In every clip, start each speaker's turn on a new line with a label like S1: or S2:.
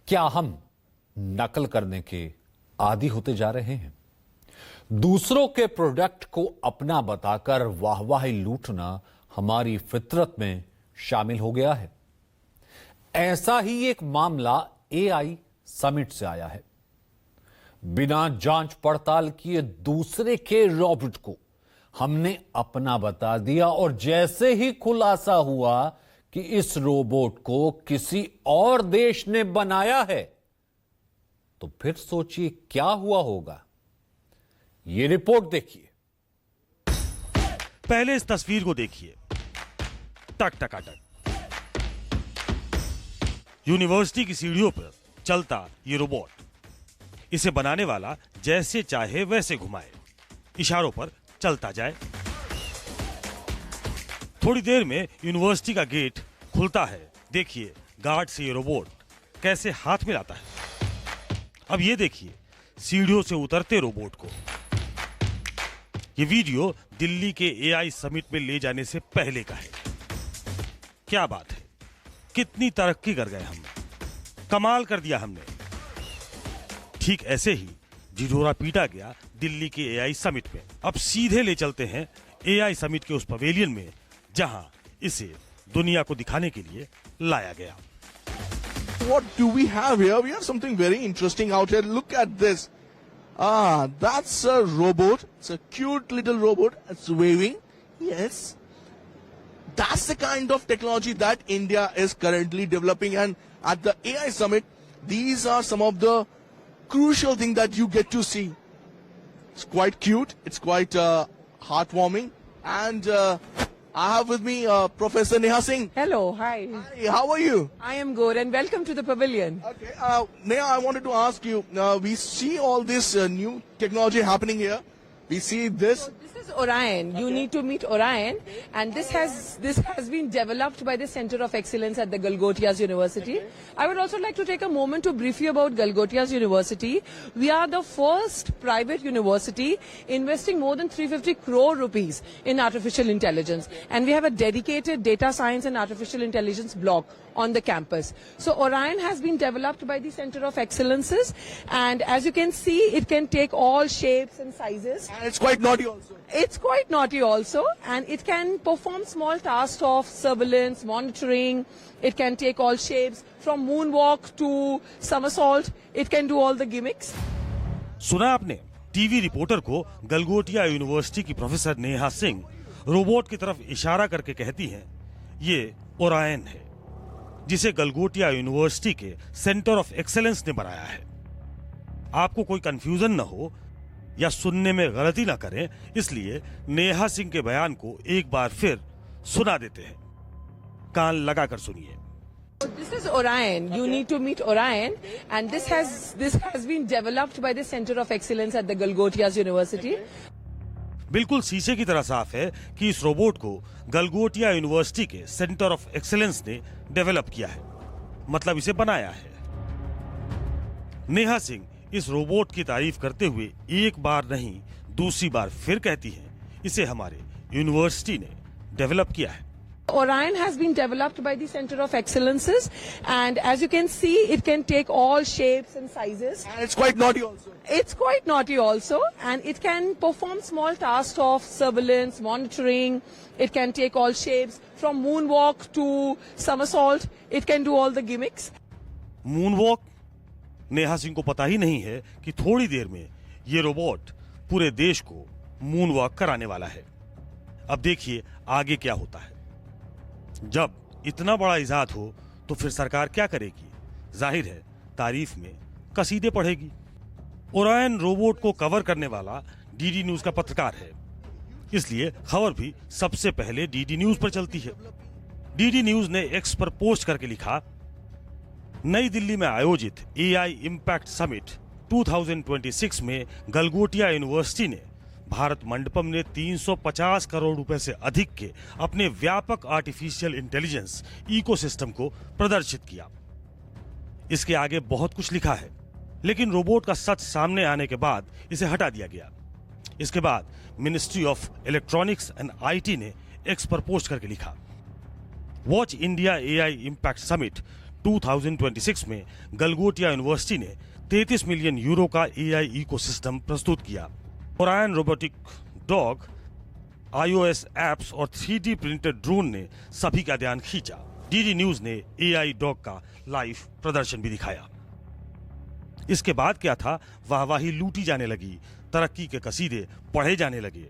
S1: क्या हम नकल करने के आदी होते जा रहे हैं? दूसरों के प्रोडक्ट को अपना बताकर वाहवाही लूटना हमारी फितरत में शामिल हो गया है। ऐसा ही एक मामला एआई समिट से आया है। बिना जांच पड़ताल किए दूसरे के रोबोट को हमने अपना बता दिया और जैसे ही खुलासा हुआ कि इस रोबोट को किसी और देश ने बनाया है, तो फिर सोचिए क्या हुआ होगा। ये रिपोर्ट देखिए।
S2: पहले इस तस्वीर को देखिए। टक टकाटक यूनिवर्सिटी की सीढ़ियों पर चलता ये रोबोट। इसे बनाने वाला जैसे चाहे वैसे घुमाए, इशारों पर चलता जाए। थोड़ी देर में यूनिवर्सिटी का गेट खुलता है। देखिए गार्ड से ये रोबोट कैसे हाथ मिलाता है। अब ये देखिए सीढ़ियों से उतरते रोबोट को। ये वीडियो दिल्ली के एआई समिट में ले जाने से पहले का है। क्या बात है, कितनी तरक्की कर गए हम, कमाल कर दिया हमने। ठीक ऐसे ही ढिढोरा पीटा गया दिल्ली के एआई समिट में। अब सीधे ले चलते हैं एआई समिट के उस पवेलियन में जहां इसे दुनिया को दिखाने के लिए लाया गया।
S3: What do we have here? We have something very interesting out here. Look at this. That's a robot. It's a cute little robot. It's waving. Yes. That's the kind of technology that India is currently developing. And at the AI Summit, these are some of the crucial things that you get to see. It's quite cute. It's quite heartwarming. And I have with me Professor Neha Singh.
S4: Hello, hi.
S3: Hi, how are you?
S4: I am good and welcome to the pavilion.
S3: Okay, Neha, I wanted to ask you, we see all this new technology happening here. We see this.
S4: This is Orion. You need to meet Orion, and this has been developed by the Center of Excellence at the Galgotias University. I would also like to take a moment to brief you about Galgotias University. We are the first private university investing more than 350 crore rupees in artificial intelligence, and we have a dedicated data science and artificial intelligence block on the campus. So Orion has been developed by the Center of Excellences, and as you can see, it can take all shapes and sizes.
S3: And it's quite naughty also.
S4: It's quite naughty also, and it can perform small tasks of surveillance, monitoring. It can take all shapes from moonwalk to somersault. It can do all the gimmicks.
S2: सुना आपने? TV reporter को Galgotia university की professor Neha Singh robot की तरफ इशारा करके कहती हैं, ये ओरायन है, जिसे गलगोटिया यूनिवर्सिटी के सेंटर ऑफ एक्सेलेंस ने बनाया है। आपको कोई कंफ्यूजन न हो या सुनने में गलती ना करें, इसलिए नेहा सिंह के बयान को एक बार फिर सुना देते हैं। कान लगाकर सुनिए।
S4: This is Orion. You need to meet Orion, and this has been developed by the Center of Excellence at the Galgotias University.
S2: बिल्कुल शीशे की तरह साफ है कि इस रोबोट को गलगोटिया यूनिवर्सिटी के सेंटर ऑफ एक्सेलेंस ने डेवलप किया है, मतलब इसे बनाया है। नेहा सिंह इस रोबोट की तारीफ करते हुए एक बार नहीं दूसरी बार फिर कहती हैं, इसे हमारे यूनिवर्सिटी ने डेवलप किया है।
S4: Orion has been developed by the Center of Excellences, and as you can see, it can take all shapes and sizes.
S3: And it's quite naughty also.
S4: It's quite naughty also, and it can perform small tasks of surveillance, monitoring. It can take all shapes from moonwalk to somersault. It can do all the gimmicks.
S2: Moonwalk? Neha Singh को पता ही नहीं है कि थोड़ी देर में ये robot पूरे देश को मूनवॉक कराने वाला है। अब देखिए आगे क्या होता है। जब इतना बड़ा इजाद हो तो फिर सरकार क्या करेगी? जाहिर है तारीफ में कसीदे पढ़ेगी। ओरायन रोबोट को कवर करने वाला डीडी न्यूज का पत्रकार है, इसलिए खबर भी सबसे पहले डीडी न्यूज पर चलती है। डीडी न्यूज ने एक्स पर पोस्ट करके लिखा, नई दिल्ली में आयोजित एआई इम्पैक्ट समिट 2026 में गलगोटिया यूनिवर्सिटी ने भारत मंडपम ने 350 करोड़ रुपए से अधिक के अपने व्यापक आर्टिफिशियल इंटेलिजेंस इकोसिस्टम को प्रदर्शित किया। इसके आगे बहुत कुछ लिखा है, लेकिन रोबोट का सच सामने आने के बाद इसे हटा दिया गया। इसके बाद ministry of electronics and IT ने एक्स पर पोस्ट करके लिखा, watch India AI impact summit 2026 में गलगोटिया यूनिवर्सिटी ने 33 मिलियन यूरो का एआई इकोसिस्टम प्रस्तुत किया। Orion robotic dog, iOS apps और 3D प्रिंटेड ड्रोन ने सभी का ध्यान खींचा। डीडी न्यूज ने एआई डॉग का लाइव प्रदर्शन भी दिखाया। इसके बाद क्या था, वाहवाही लूटी जाने लगी, तरक्की के कसीदे पढ़े जाने लगे।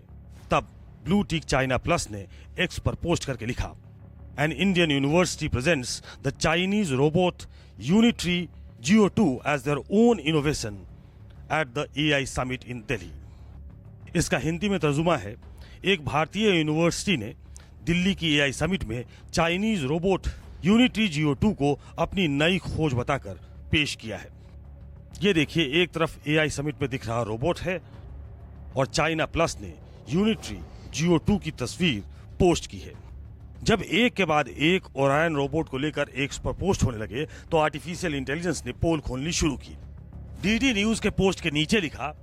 S2: तब ब्लू टिक चाइना प्लस ने एक्स पर पोस्ट करके लिखा, an Indian university presents the Chinese robot Unitree GO2 as their own innovation at the AI Summit in Delhi। इसका हिंदी में तर्जुमा है, एक भारतीय यूनिवर्सिटी ने दिल्ली की AI समिट में चाइनीज रोबोट यूनिट्री GO2 को अपनी नई खोज बताकर पेश किया है। ये देखिए, एक तरफ AI समिट में दिख रहा रोबोट है और चाइना प्लस ने यूनिट्री GO2 की तस्वीर पोस्ट की है। जब एक के बाद एक ओरायन रोबोट को लेकर एक्स पर पोस्ट होने लगे तो आर्टिफिशियल इंटेलिजेंस ने पोल खोलनी शुरू की। डीडी न्यूज के पोस्ट के नीचे लिखा,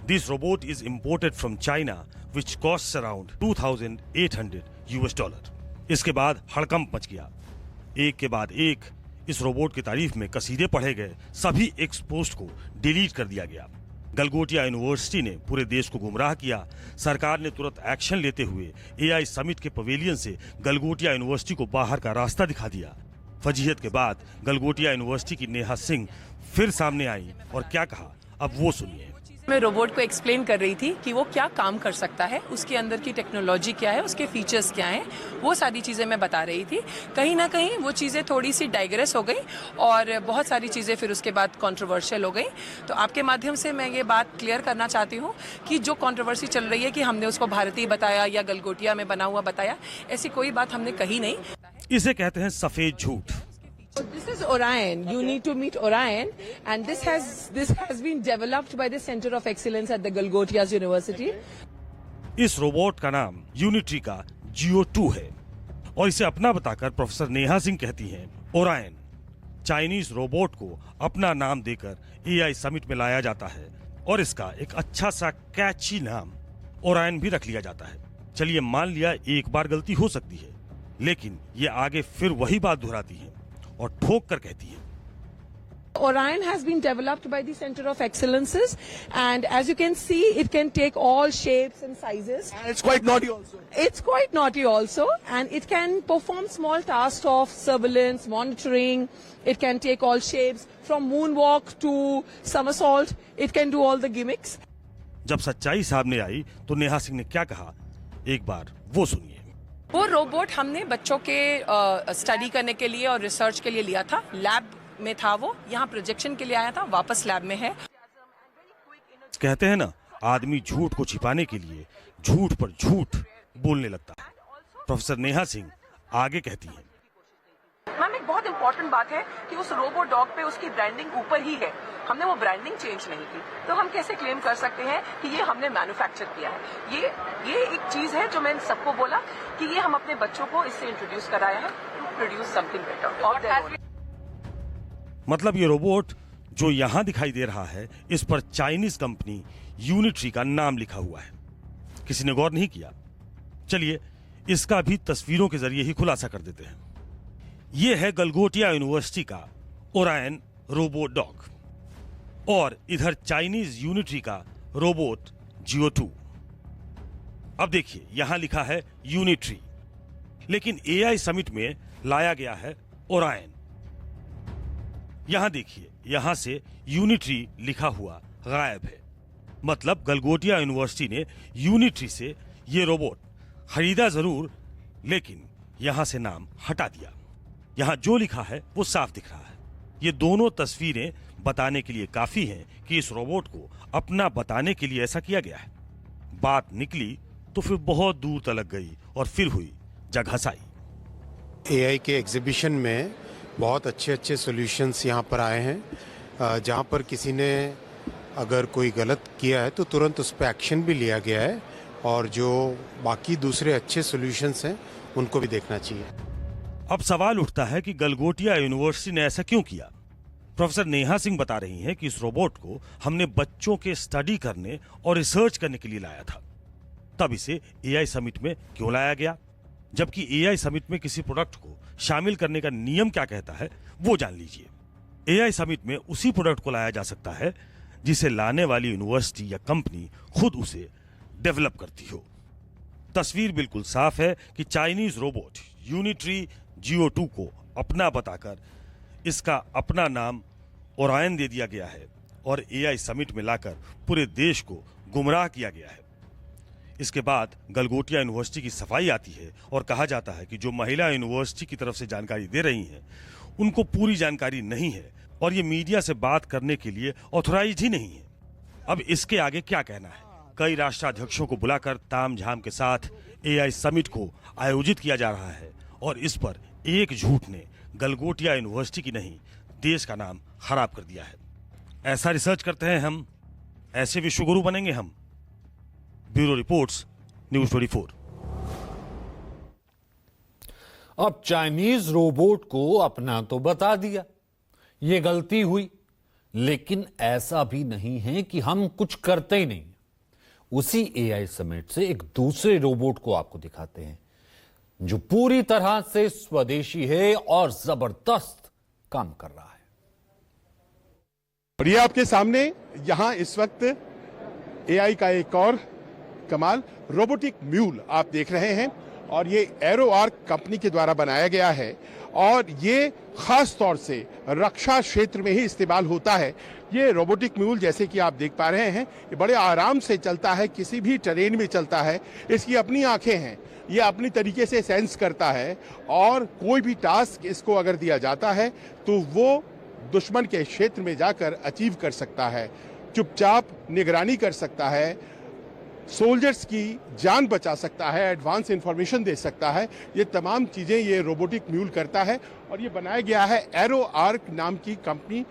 S2: this robot is imported from China which cost around $2,800। इसके बाद हड़कंप मच गया। एक के बाद एक इस रोबोट की तारीफ में कसीदे पढ़े गए। सभी एक्स पोस्ट को डिलीट कर दिया गया। गलगोटिया यूनिवर्सिटी ने पूरे देश को गुमराह किया। सरकार ने तुरंत एक्शन लेते हुए एआई समिट के पवेलियन से गलगोटिया यूनिवर्सिटी को बाहर का रास्ता दिखा दिया। फजीहत के बाद गलगोटिया यूनिवर्सिटी की नेहा सिंह फिर सामने आई और क्या कहा, अब वो सुनिए।
S4: मैं रोबोट को एक्सप्लेन कर रही थी कि वो क्या काम कर सकता है, उसके अंदर की टेक्नोलॉजी क्या है, उसके फीचर्स क्या हैं, वो सारी चीज़ें मैं बता रही थी। कहीं ना कहीं वो चीज़ें थोड़ी सी डाइग्रेस हो गई और बहुत सारी चीज़ें फिर उसके बाद कंट्रोवर्शियल हो गई। तो आपके माध्यम से मैं ये बात क्लियर करना चाहती हूँ कि जो कंट्रोवर्सी चल रही है कि हमने उसको भारतीय बताया या गलगोटिया में बना हुआ बताया, ऐसी कोई बात हमने कही नहीं।
S2: इसे कहते हैं सफेद झूठ।
S4: This is Orion. You need to meet Orion, and this has been developed by the Center of Excellence at the Galgotias University.
S2: इस रोबोट का नाम यूनिट्री का GO2 है और इसे अपना बताकर प्रोफेसर नेहा सिंह कहती हैं, ओरायन चाइनीज रोबोट को अपना नाम देकर एआई समिट में लाया जाता है और इसका एक अच्छा सा कैची नाम ओरायन भी रख लिया जाता है। चलिए मान लिया एक बार गलती हो सकती है, लेकिन ये आगे फिर वही बात दोहराती है और ठोक कर कहती है,
S4: Orion has been developed by the Center of Excellences, and as you can see, it can take all shapes and sizes.
S3: And it's quite naughty also.
S4: It's quite naughty also, and it can perform small tasks of surveillance, monitoring. It can take all shapes, from moonwalk to somersault. It can do all the gimmicks.
S2: जब सच्चाई सामने आई तो नेहा सिंह ने क्या कहा, एक बार वो सुनिए।
S4: वो रोबोट हमने बच्चों के स्टडी करने के लिए और रिसर्च के लिए लिया था। लैब में था वो, यहाँ प्रोजेक्शन के लिए आया था, वापस लैब में है।
S2: कहते हैं ना, आदमी झूठ को छिपाने के लिए झूठ पर झूठ बोलने लगता है। प्रोफेसर नेहा सिंह आगे कहती हैं,
S4: मैम एक बहुत इंपॉर्टेंट बात है कि उस रोबो डॉग पे उसकी ब्रांडिंग ऊपर ही है, हमने वो ब्रांडिंग चेंज नहीं की। तो हम कैसे क्लेम कर सकते हैं कि ये हमने मैन्युफैक्चर किया है? ये एक चीज है जो मैंने सबको बोला कि ये हम अपने बच्चों को इससे इंट्रोड्यूस कराया है टू प्रोड्यूस समथिंग बेटर।
S2: मतलब ये रोबोट जो यहाँ दिखाई दे रहा है, इस पर चाइनीज कंपनी यूनिट्री का नाम लिखा हुआ है। किसी ने गौर नहीं किया। चलिए इसका भी तस्वीरों के जरिए ही खुलासा कर देते हैं। ये है गलगोटिया यूनिवर्सिटी का ओरायन रोबोट डॉग और इधर चाइनीज यूनिट्री का रोबोट GO2। अब देखिए यहां लिखा है यूनिट्री, लेकिन एआई समिट में लाया गया है ओरायन। यहां देखिए, यहां से यूनिट्री लिखा हुआ गायब है। मतलब गलगोटिया यूनिवर्सिटी ने यूनिट्री से ये रोबोट खरीदा जरूर, लेकिन यहां से नाम हटा दिया। यहां जो लिखा है वो साफ दिख रहा है। ये दोनों तस्वीरें बताने के लिए काफी हैं कि इस रोबोट को अपना बताने के लिए ऐसा किया गया है। बात निकली तो फिर बहुत दूर तलक गई और फिर हुई जगहसाई।
S5: एआई के एग्जीबिशन में बहुत अच्छे अच्छे सॉल्यूशंस यहाँ पर आए हैं, जहाँ पर किसी ने अगर कोई गलत किया है तो तुरंत उस पर एक्शन भी लिया गया है, और जो बाकी दूसरे अच्छे सॉल्यूशंस हैं उनको भी देखना चाहिए।
S2: अब सवाल उठता है कि गलगोटिया यूनिवर्सिटी ने ऐसा क्यों किया। प्रोफेसर नेहा सिंह बता रही हैं कि इस रोबोट को हमने बच्चों के स्टडी करने और रिसर्च करने के लिए लाया था। तब इसे एआई समिट में क्यों लाया गया, जबकि एआई समिट में किसी प्रोडक्ट को शामिल करने का नियम क्या कहता है वो जान लीजिए। एआई समिट में उसी प्रोडक्ट को लाया जा सकता है जिसे लाने वाली यूनिवर्सिटी या कंपनी खुद उसे डेवलप करती हो। तस्वीर बिल्कुल साफ है कि चाइनीज रोबोट यूनिट्री GO2 को अपना बताकर इसका अपना नाम ओरायन दे दिया गया है और एआई समिट में लाकर पूरे देश को गुमराह किया गया है। इसके बाद गलगोटिया यूनिवर्सिटी की सफाई आती है और कहा जाता है कि जो महिला यूनिवर्सिटी की तरफ से जानकारी दे रही हैं उनको पूरी जानकारी नहीं है और ये मीडिया से बात करने के लिए ऑथोराइज ही नहीं है। अब इसके आगे क्या कहना है? कई राष्ट्राध्यक्षों को बुलाकर तामझाम के साथ एआई समिट को आयोजित किया जा रहा है और इस पर एक झूठ ने गलगोटिया यूनिवर्सिटी की नहीं देश का नाम खराब कर दिया है। ऐसा रिसर्च करते हैं हम, ऐसे विश्वगुरु बनेंगे हम। Bureau reports, news 24।
S1: अब चाइनीज रोबोट को अपना तो बता दिया, ये गलती हुई, लेकिन ऐसा भी नहीं है कि हम कुछ करते ही नहीं। उसी एआई समिट से एक दूसरे रोबोट को आपको दिखाते हैं जो पूरी तरह से स्वदेशी है और जबरदस्त काम कर रहा है।
S6: और ये आपके सामने यहां इस वक्त एआई का एक और कमाल रोबोटिक म्यूल आप देख रहे हैं और ये एरो आर्क कंपनी के द्वारा बनाया गया है और ये खास तौर से रक्षा क्षेत्र में ही इस्तेमाल होता है। ये रोबोटिक म्यूल जैसे कि आप देख पा रहे हैं ये बड़े आराम से चलता है, किसी भी टेरेन में चलता है। इसकी अपनी आंखें हैं, ये अपनी तरीके से सेंस करता है और कोई भी टास्क इसको अगर दिया जाता है तो वो दुश्मन के क्षेत्र में जाकर अचीव कर सकता है, चुपचाप निगरानी कर सकता है, सोल्जर्स की जान बचा सकता है, एडवांस इंफॉर्मेशन दे सकता है। ये तमाम चीजें ये रोबोटिक म्यूल करता है और ये बनाया गया है एरो आर्क नाम की कंपनी,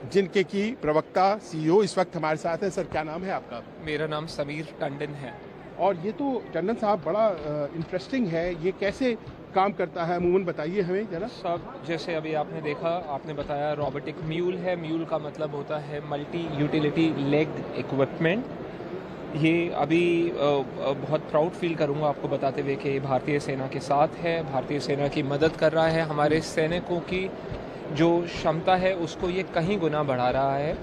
S6: जिनके की प्रवक्ता CEO इस वक्त हमारे साथ है। सर, क्या नाम है आपका?
S7: मेरा नाम समीर टंडन है।
S6: और ये तो टंडन साहब बड़ा इंटरेस्टिंग है, ये कैसे काम करता है अमूमन बताइए हमें जरा।
S7: सब जैसे अभी आपने देखा, आपने बताया रोबोटिक म्यूल है। म्यूल का मतलब होता है मल्टी यूटिलिटी लेग इक्विपमेंट। ये अभी बहुत प्राउड फील करूंगा आपको बताते हुए कि भारतीय सेना के साथ है, भारतीय सेना की मदद कर रहा है। हमारे सैनिकों की जो क्षमता है उसको ये कहीं गुना बढ़ा रहा है।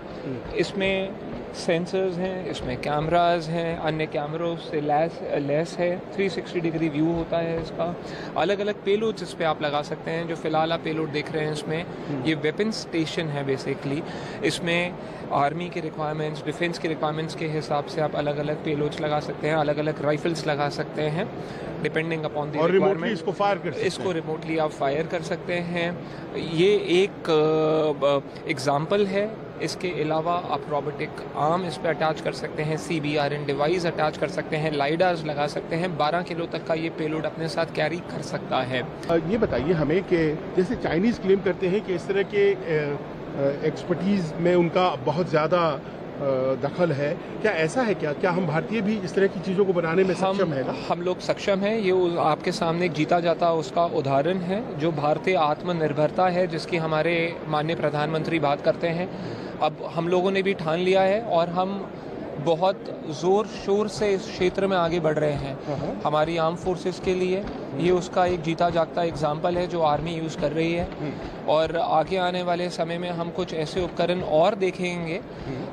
S7: इसमें सेंसर्स हैं, इसमें कैमरास हैं, अन्य कैमरों से लेस है। 360 डिग्री व्यू होता है इसका। अलग अलग पेलोड्स इस पर आप लगा सकते हैं। जो फिलहाल आप पेलोड देख रहे हैं इसमें ये वेपन स्टेशन है बेसिकली। इसमें आर्मी के रिक्वायरमेंट्स, डिफेंस के रिक्वायरमेंट्स के हिसाब से आप अलग अलग पेलोड्स लगा सकते हैं, अलग अलग राइफल्स लगा सकते हैं डिपेंडिंग अपॉन द रिक्वायरमेंट।
S6: इसको फायर कर सकते हैं।
S7: इसको रिमोटली आप फायर कर सकते हैं। ये एक एग्जाम्पल है। इसके अलावा आप रोबोटिक आर्म इस पर अटैच कर सकते हैं, CBRN डिवाइस अटैच कर सकते हैं, लाइडार्स लगा सकते हैं। 12 किलो तक का ये पेलोड अपने साथ कैरी कर सकता है।
S6: ये बताइए हमें कि जैसे चाइनीज क्लेम करते हैं कि इस तरह के एक्सपर्टीज में उनका बहुत ज़्यादा दखल है, क्या ऐसा है? क्या हम भारतीय भी इस तरह की चीज़ों को बनाने में सक्षम है?
S7: हम लोग सक्षम हैं। ये आपके सामने एक जीता जाता उसका उदाहरण है जो भारतीय आत्मनिर्भरता है, जिसकी हमारे माननीय प्रधानमंत्री बात करते हैं। अब हम लोगों ने भी ठान लिया है और हम बहुत ज़ोर शोर से इस क्षेत्र में आगे बढ़ रहे हैं। हमारी आर्म फोर्सेस के लिए ये उसका एक जीता जागता एग्जाम्पल है जो आर्मी यूज़ कर रही है। और आगे आने वाले समय में हम कुछ ऐसे उपकरण और देखेंगे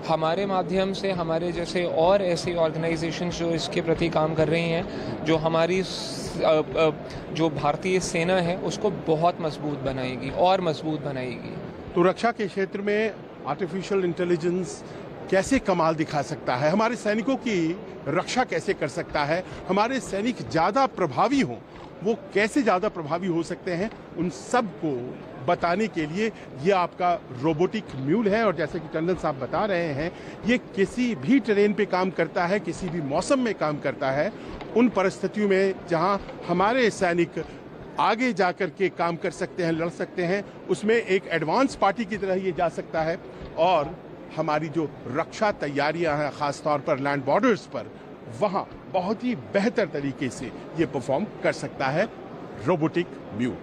S7: हमारे माध्यम से, हमारे जैसे और ऐसे ऑर्गेनाइजेशन जो इसके प्रति काम कर रही हैं, जो हमारी जो भारतीय सेना है उसको बहुत मजबूत बनाएगी और मजबूत बनाएगी।
S6: तो रक्षा के क्षेत्र में आर्टिफिशियल इंटेलिजेंस कैसे कमाल दिखा सकता है, हमारे सैनिकों की रक्षा कैसे कर सकता है, हमारे सैनिक ज़्यादा प्रभावी हों, वो कैसे ज़्यादा प्रभावी हो सकते हैं, उन सब को बताने के लिए ये आपका रोबोटिक म्यूल है। और जैसे कि टंडन साहब बता रहे हैं, ये किसी भी टेरेन पे काम करता है, किसी भी मौसम में काम करता है। उन परिस्थितियों में जहां हमारे सैनिक आगे जाकर के काम कर सकते हैं, लड़ सकते हैं, उसमें एक एडवांस पार्टी की तरह ये जा सकता है। और हमारी जो रक्षा तैयारियां हैं खासतौर पर लैंड बॉर्डर्स पर, वहां बहुत ही बेहतर तरीके से ये परफॉर्म कर सकता है रोबोटिक म्यूल।